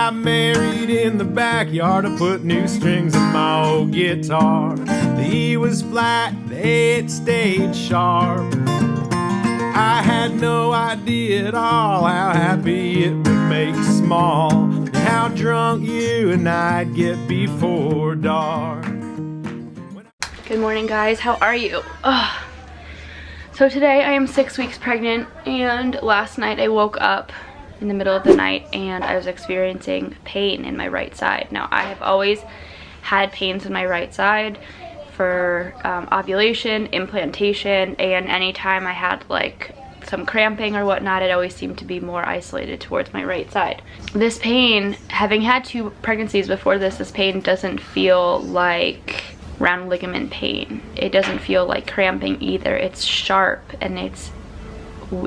got married in the backyard. I put new strings in my old guitar. The E was flat, the A it stayed sharp. I had no idea at all how happy it would make small, and how drunk you and I'd get before dark. Good morning, guys. How are you? Ugh. So today I am 6 weeks pregnant, and last night I woke up in the middle of the night and I was experiencing pain in my right side. Now, I have always had pains in my right side for ovulation, implantation, and anytime I had like some cramping or whatnot, it always seemed to be more isolated towards my right side. This pain, having had 2 pregnancies before this pain doesn't feel like round ligament pain. It doesn't feel like cramping either. It's sharp and it's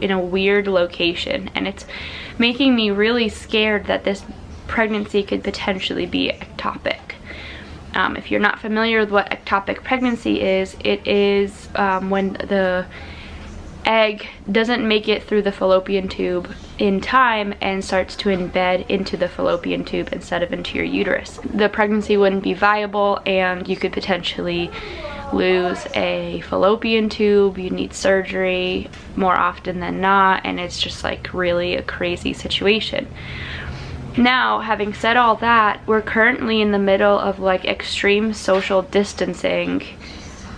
in a weird location, and it's making me really scared that this pregnancy could potentially be ectopic. If you're not familiar with what ectopic pregnancy is, it is when the egg doesn't make it through the fallopian tube in time and starts to embed into the fallopian tube instead of into your uterus. The pregnancy wouldn't be viable and you could potentially lose a fallopian tube. You need surgery more often than not, and it's just like really a crazy situation. Now, having said all that, we're currently in the middle of like extreme social distancing.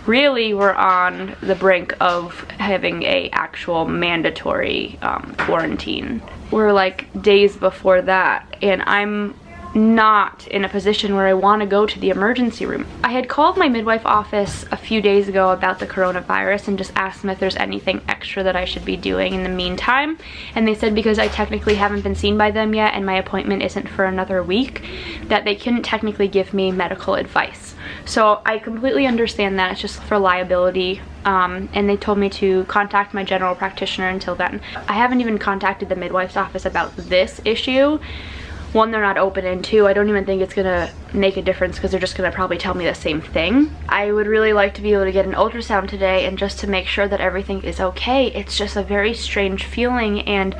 Really, we're on the brink of having a actual mandatory quarantine. We're like days before that, and I'm not in a position where I want to go to the emergency room. I had called my midwife office a few days ago about the coronavirus and just asked them if there's anything extra that I should be doing in the meantime, and they said because I technically haven't been seen by them yet and my appointment isn't for another week, that they couldn't technically give me medical advice. So I completely understand that. It's just for liability, and they told me to contact my general practitioner until then. I haven't even contacted the midwife's office about this issue. One, they're not open, and 2, I don't even think it's gonna make a difference because they're just gonna probably tell me the same thing. I would really like to be able to get an ultrasound today and just to make sure that everything is okay. It's just a very strange feeling, and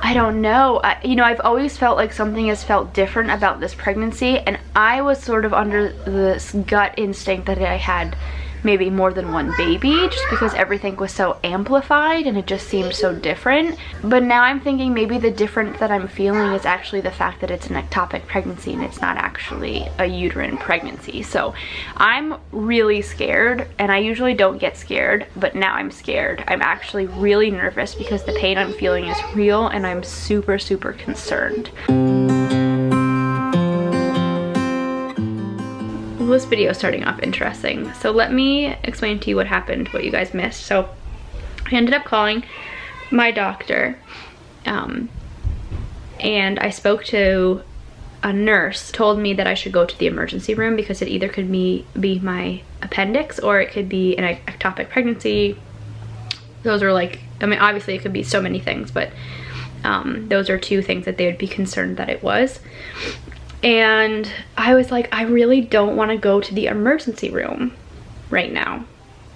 I don't know. You know, I've always felt like something has felt different about this pregnancy, and I was sort of under this gut instinct that I had maybe more than one baby just because everything was so amplified and it just seemed so different. But now I'm thinking maybe the different that I'm feeling is actually the fact that it's an ectopic pregnancy and it's not actually a uterine pregnancy. So I'm really scared, and I usually don't get scared, but now I'm scared. I'm actually really nervous because the pain I'm feeling is real, and I'm super concerned. This video is starting off interesting, so let me explain to you what happened, what you guys missed. So I ended up calling my doctor, and I spoke to a nurse, told me that I should go to the emergency room because it either could be my appendix or it could be an ectopic pregnancy. Those are like, I mean, obviously it could be so many things, but those are 2 things that they would be concerned that it was. And I was like, I really don't want to go to the emergency room right now.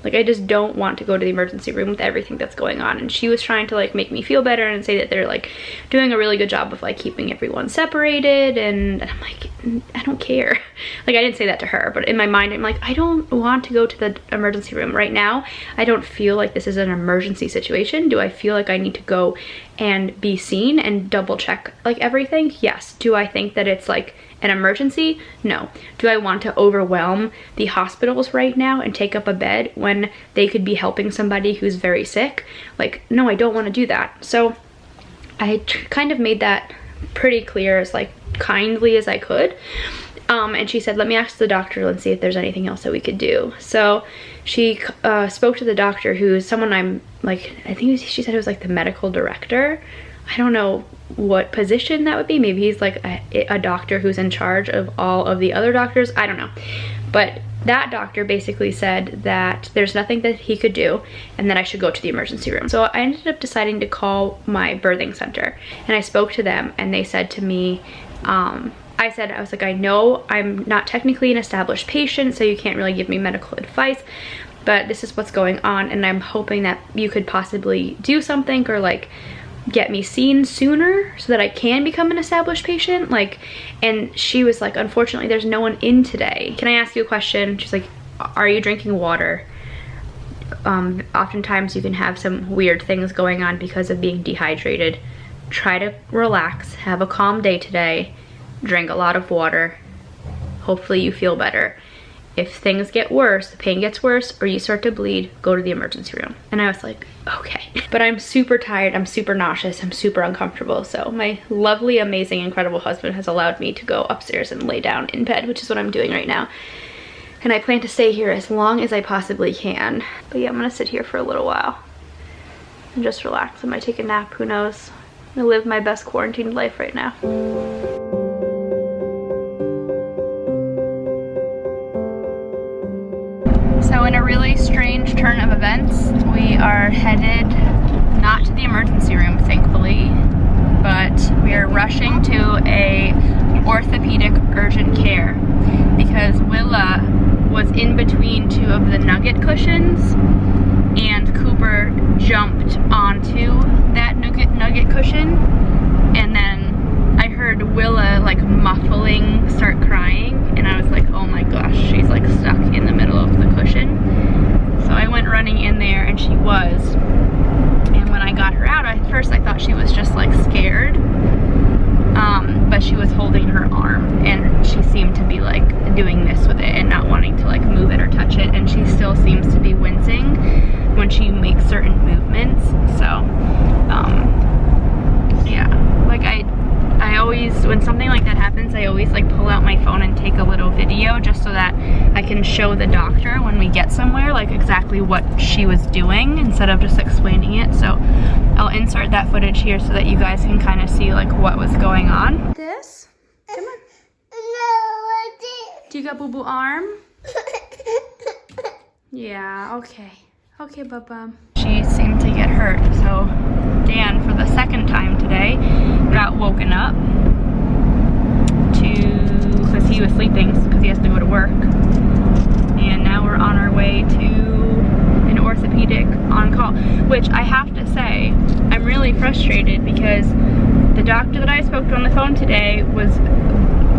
Like, I just don't want to go to the emergency room with everything that's going on. And she was trying to like make me feel better and say that they're like doing a really good job of like keeping everyone separated, and I'm like, I don't care. Like, I didn't say that to her, but in my mind I'm like, I don't want to go to the emergency room right now. I don't feel like this is an emergency situation. Do I feel like I need to go and be seen and double check like everything? Yes. Do I think that it's like an emergency? No. Do I want to overwhelm the hospitals right now and take up a bed when they could be helping somebody who's very sick? Like, no, I don't want to do that. So I kind of made that pretty clear as like kindly as I could. And she said, let me ask the doctor and see if there's anything else that we could do. So she spoke to the doctor, who's someone I'm like, I think she said it was like the medical director. I don't know what position that would be. Maybe he's like a doctor who's in charge of all of the other doctors. I don't know. But that doctor basically said that there's nothing that he could do and that I should go to the emergency room. So I ended up deciding to call my birthing center, and I spoke to them, and they said to me, I was like, I know I'm not technically an established patient, so you can't really give me medical advice, but this is what's going on, and I'm hoping that you could possibly do something, or like get me seen sooner so that I can become an established patient. Like, and she was like, unfortunately, there's no one in today. Can I ask you a question? She's like, are you drinking water? Oftentimes you can have some weird things going on because of being dehydrated. Try to relax, have a calm day today, drink a lot of water. Hopefully you feel better. If things get worse, the pain gets worse, or you start to bleed, go to the emergency room. And I was like, okay. But I'm super tired, I'm super nauseous, I'm super uncomfortable. So my lovely, amazing, incredible husband has allowed me to go upstairs and lay down in bed, which is what I'm doing right now. And I plan to stay here as long as I possibly can. But yeah, I'm gonna sit here for a little while and just relax. I might take a nap, who knows? I'm gonna live my best quarantined life right now. So in a really strange turn of events, we are headed not to the emergency room, thankfully, but we are rushing to a orthopedic urgent care because Willa was in between two of the nugget cushions and Cooper jumped onto that nugget cushion, and then I heard Willa like muffling, start crying, and I was like, oh my gosh, she's like stuck in the middle of the cushion. So I went running in there and she was, and when I got her out, at first I thought she was just like scared, but she was holding her arm and she seemed to be like doing this with it and not wanting to like move it or touch it, and she still seems to be wincing when she makes certain movements. So yeah, like I always, when something like that happens, I always like pull out my phone and take a little video just so that I can show the doctor when we get somewhere like exactly what she was doing instead of just explaining it. So I'll insert that footage here so that you guys can kind of see like what was going on. This? Come on. Do you got boo-boo arm? Yeah, okay. Okay, Bubba. She seemed to get hurt, so Dan, for the second time today, got woken up because he was sleeping because he has to go to work. And now we're on our way to an orthopedic on call, which I have to say, I'm really frustrated because the doctor that I spoke to on the phone today was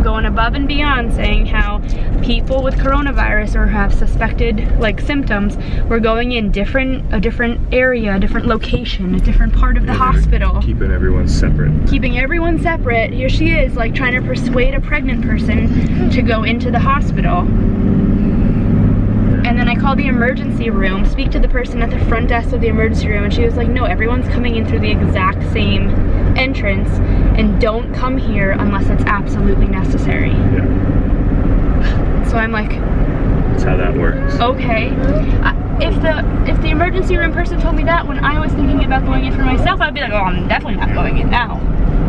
going above and beyond saying how people with coronavirus or have suspected like symptoms were going in a different area, a different location, a different part of the hospital. Keeping everyone separate. Keeping everyone separate. Here she is like trying to persuade a pregnant person to go into the hospital. And then I called the emergency room, speak to the person at the front desk of the emergency room, and she was like, no, everyone's coming in through the exact same entrance, and don't come here unless it's absolutely necessary. Yeah. So I'm like, that's how that works. Okay. If the emergency room person told me that when I was thinking about going in for myself, I'd be like, oh, I'm definitely not going in now.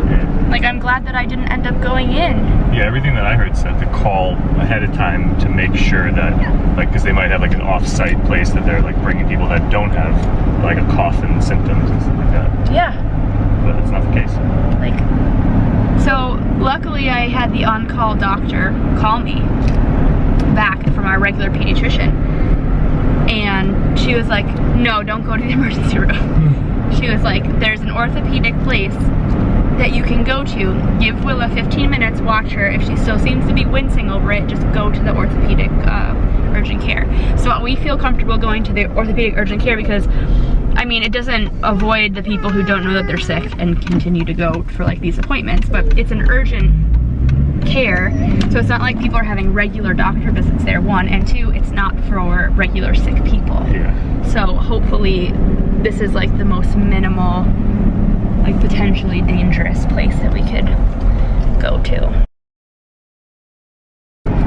Yeah. Like, I'm glad that I didn't end up going in. Yeah, everything that I heard said to call ahead of time to make sure that, like, because they might have like an off-site place that they're like bringing people that don't have like a cough and symptoms and stuff like that. Yeah. But that's not the case. Like, so luckily I had the on-call doctor call me back from our regular pediatrician, and she was like, no, don't go to the emergency room. She was like, there's an orthopedic place that you can go to, give Willa 15 minutes, watch her. If she still seems to be wincing over it, just go to the orthopedic urgent care. So we feel comfortable going to the orthopedic urgent care because, I mean, it doesn't avoid the people who don't know that they're sick and continue to go for like these appointments, but it's an urgent care, so it's not like people are having regular doctor visits there, one, and two, it's not for regular sick people. Yeah. So hopefully this is like the most minimal, like potentially dangerous place that we could go to.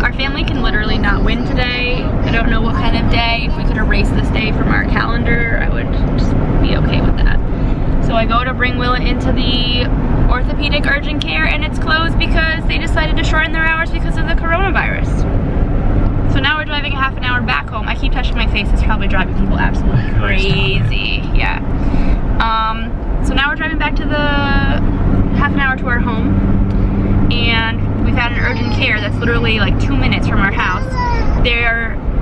Our family can literally not win today. I don't know what kind of day. If we could erase this day from our calendar, I would just be okay with that. So I go to bring Willa into the orthopedic urgent care and it's closed because they decided to shorten their hours because of the coronavirus. So now we're driving a half an hour back home. I keep touching my face. It's probably driving people absolutely crazy. Yeah. So now we're driving back to the half an hour to our home, and we found an urgent care that's literally like 2 minutes from our house.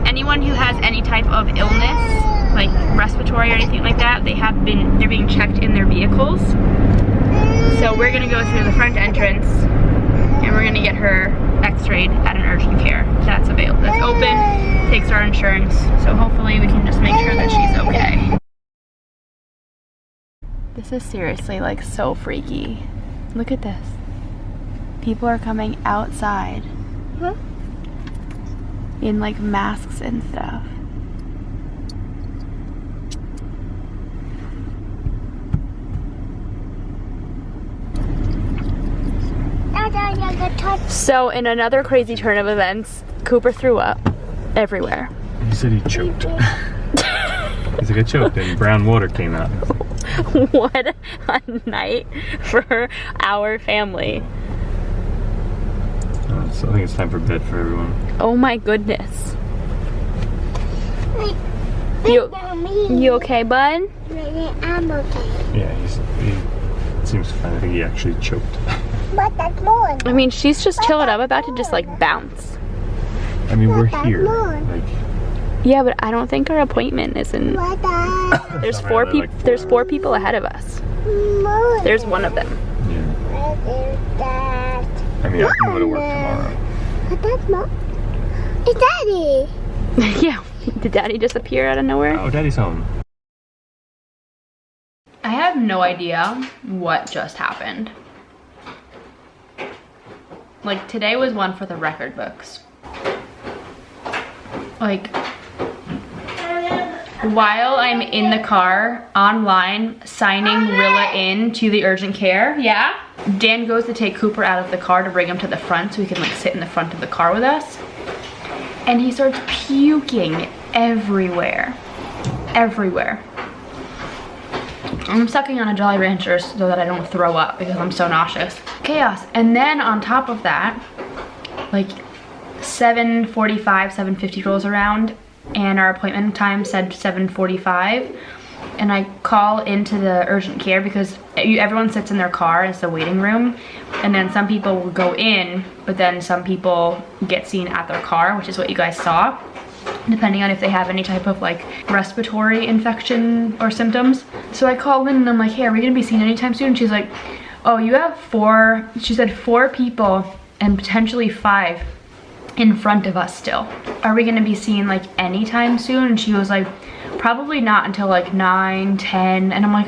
Anyone who has any type of illness, like respiratory or anything like that, they're being checked in their vehicles. So we're gonna go through the front entrance and we're gonna get her x-rayed at an urgent care. That's available, that's open, takes our insurance. So hopefully we can just make sure that she's okay. This is seriously like so freaky. Look at this. People are coming outside in like masks and stuff. So in another crazy turn of events, Cooper threw up everywhere. He said he choked. He's like, I choked and brown water came out. What a night for our family. So I think it's time for bed for everyone. Oh my goodness. You okay, bud? I'm okay. Yeah, he seems fine. I think he actually choked. But that's more. I mean, she's just chilling. I'm about to just like bounce. I mean, we're here. Like, yeah, but I don't think our appointment is in. There's four people. There's 4 people ahead of us. There's one of them. yeah. I mean, I can go to work tomorrow. But that's not. It's Daddy. Yeah. Did Daddy just appear out of nowhere? Oh, Daddy's home. I have no idea what just happened. Like, today was one for the record books. Like, while I'm in the car, online, signing Willa in to the urgent care, yeah? Dan goes to take Cooper out of the car to bring him to the front so he can like sit in the front of the car with us. And he starts puking everywhere. Everywhere. I'm sucking on a Jolly Rancher so that I don't throw up because I'm so nauseous. Chaos. And then on top of that, like 7:45, 7:50 rolls around and our appointment time said 7:45. And I call into the urgent care because everyone sits in their car, it's the waiting room. And then some people will go in, but then some people get seen at their car, which is what you guys saw, depending on if they have any type of like respiratory infection or symptoms. So I call in and I'm like, hey, are we gonna be seen anytime soon? She's like, oh, you have 4, she said 4 people and potentially 5 in front of us still. Are we gonna be seen like anytime soon? And she was like, probably not until like 9, 10. And I'm like,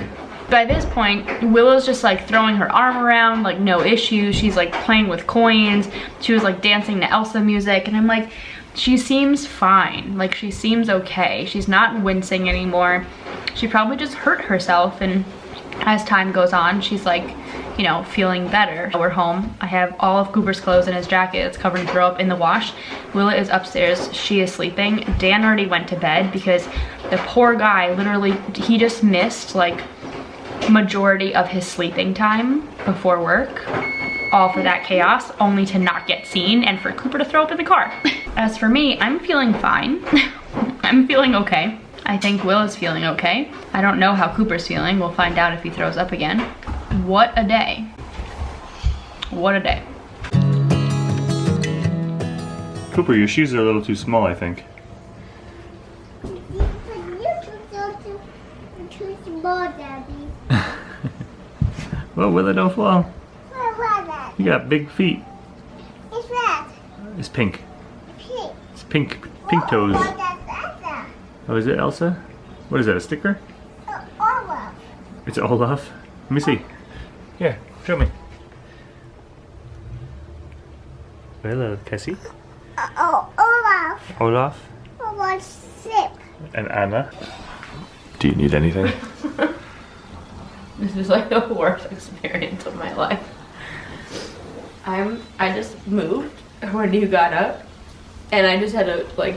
by this point, Willa's just like throwing her arm around, like no issues. She's like playing with coins. She was like dancing to Elsa music. And I'm like, she seems fine. Like she seems okay. She's not wincing anymore. She probably just hurt herself. And as time goes on, she's like, you know, feeling better. We're home. I have all of Cooper's clothes and his jacket. It's covered in throw up in the wash. Willa is upstairs. She is sleeping. Dan already went to bed because the poor guy literally, he just missed like majority of his sleeping time before work. All for that chaos, only to not get seen and for Cooper to throw up in the car. As for me, I'm feeling fine. I'm feeling okay. I think Will is feeling okay. I don't know how Cooper's feeling. We'll find out if he throws up again. What a day. What a day. Cooper, your shoes are a little too small, I think. Too small, Daddy. Well, Willa, don't fall. What was that? You got big feet. It's red. It's pink. Pink. It's pink toes. Oh, that's Elsa. Oh, is it Elsa? What is that, a sticker? Olaf. It's Olaf. Let me see. Yeah, show me. Hello, Cassie. Olaf. Olaf. Olaf's ship. And Anna. Do you need anything? This is like the worst experience of my life. I just moved when you got up and I just had a like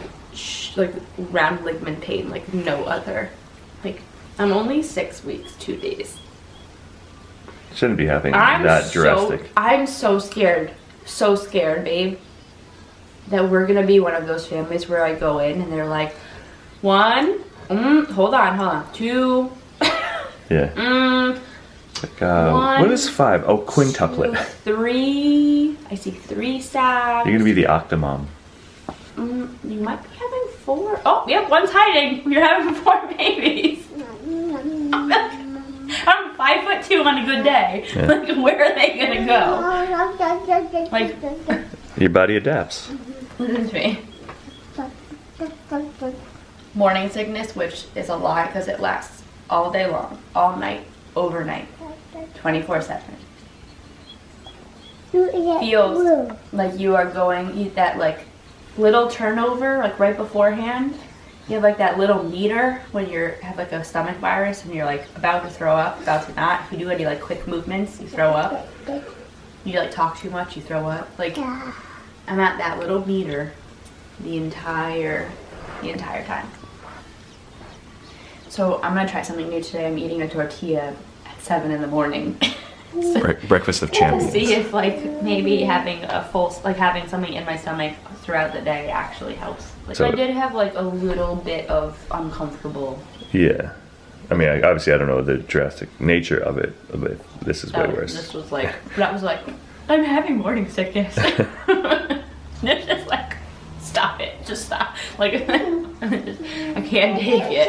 round ligament pain like no other. Like I'm only 6 weeks, 2 days. Shouldn't be having that drastic. I'm so scared, babe, that we're gonna be one of those families where I go in and they're like, 1, hold on, 2, yeah. Like, 1, what is 5? Oh, quintuplet. 2, 3. I see 3 stacks. You're gonna be the octomom. You might be having 4. Oh, yep, one's hiding. You're having 4 babies. I'm 5'2" on a good day. Yeah. Like, where are they gonna go? Like, Your body adapts. listen to me. Morning sickness, which is a lie because it lasts all day long, all night, overnight, 24/7. Feels like you are going, that like little turnover, like right beforehand. You have like that little meter when you have like a stomach virus and you're like about to throw up, about to not. If you do any like quick movements, you throw up. You like talk too much, you throw up. Like, I'm at that little meter the entire time. So I'm gonna try something new today. I'm eating a tortilla at 7 in the morning. Breakfast of champions. See if like maybe having a full, like having something in my stomach throughout the day actually helps. Like, So- I did have like a little bit of uncomfortable. Yeah. I mean, obviously I don't know the drastic nature of it, but this is way worse. This was like, that was like, I'm having morning sickness. It's just like, stop it, just stop. Like, I can't take it.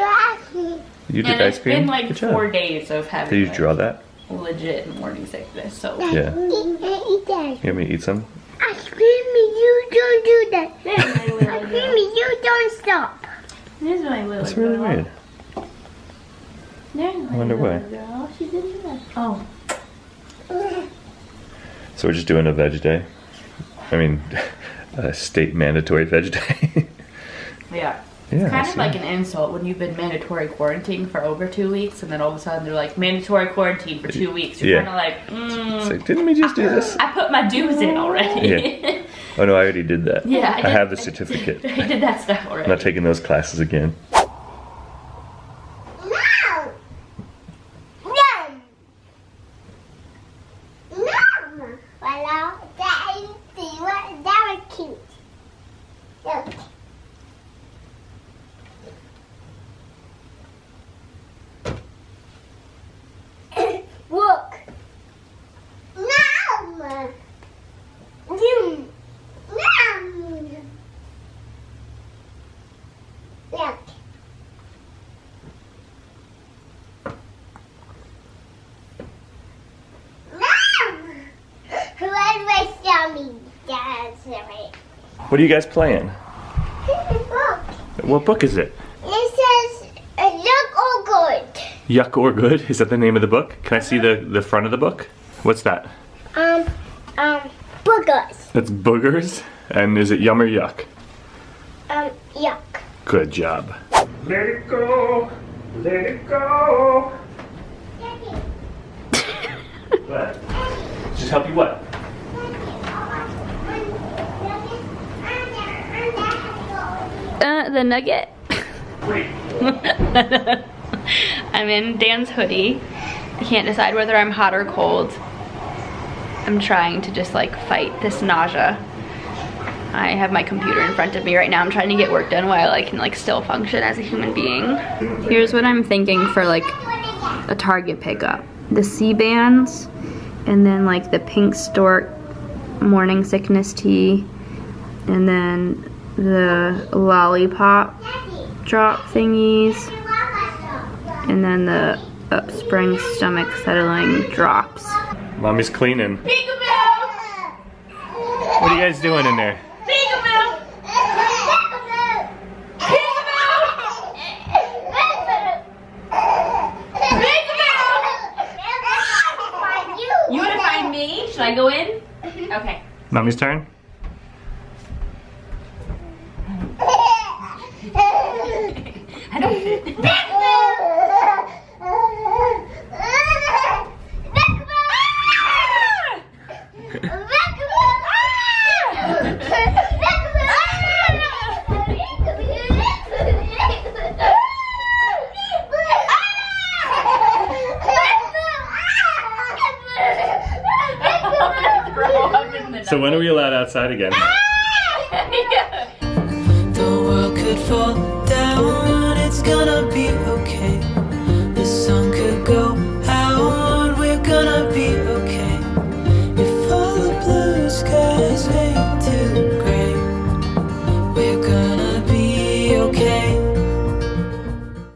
You did And ice it's cream? been like Good job. 4 days of having Did you like, draw that? legit morning sickness. So Yeah. Eat that. You want me to eat some? Ice cream, you don't do that. there's my little Ice girl. cream, you don't stop. There's my little That's really girl. weird. There's my I wonder little why. girl. She didn't know. Oh. So we're just doing a veg day? I mean, a state mandatory veg day? Yeah. Yeah, It's kind I of see. like an insult when you've been mandatory quarantined for over 2 weeks and then all of a sudden they're like, mandatory quarantine for 2 weeks. You're Yeah. kind of like, It's like, didn't we just do this? I put my dues in already. Yeah. Oh no, I already did that. Yeah, I I did. have the certificate. I did that stuff I'm already. not taking those classes again. No. No. No. Well, that was cute. Look. Look. No. No. Look. Who was my dummy? That's right. What are you guys playing? Look. What book is it? It says, look all good. Yuck or Good? Is that the name of the book? Can I see the front of the book? What's that? Boogers. That's boogers? And is it yum or yuck? Yuck. Good job. Let it go. Let it go. What? Just help you what? The nugget. Wait. I'm in Dan's hoodie. I can't decide whether I'm hot or cold. I'm trying to just like fight this nausea. I have my computer in front of me right now. I'm trying to get work done while I can like still function as a human being. Here's what I'm thinking for like a Target pickup. The C-bands and then like the pink stork morning sickness tea and then the lollipop drop thingies and then the upspring stomach settling drops. Mommy's cleaning. Peekaboo! What are you guys doing in there? Peekaboo! You wanna find me? Should I go in? Okay. Mommy's turn? I don't fit. So when are we allowed outside again? The world could fall down, it's gonna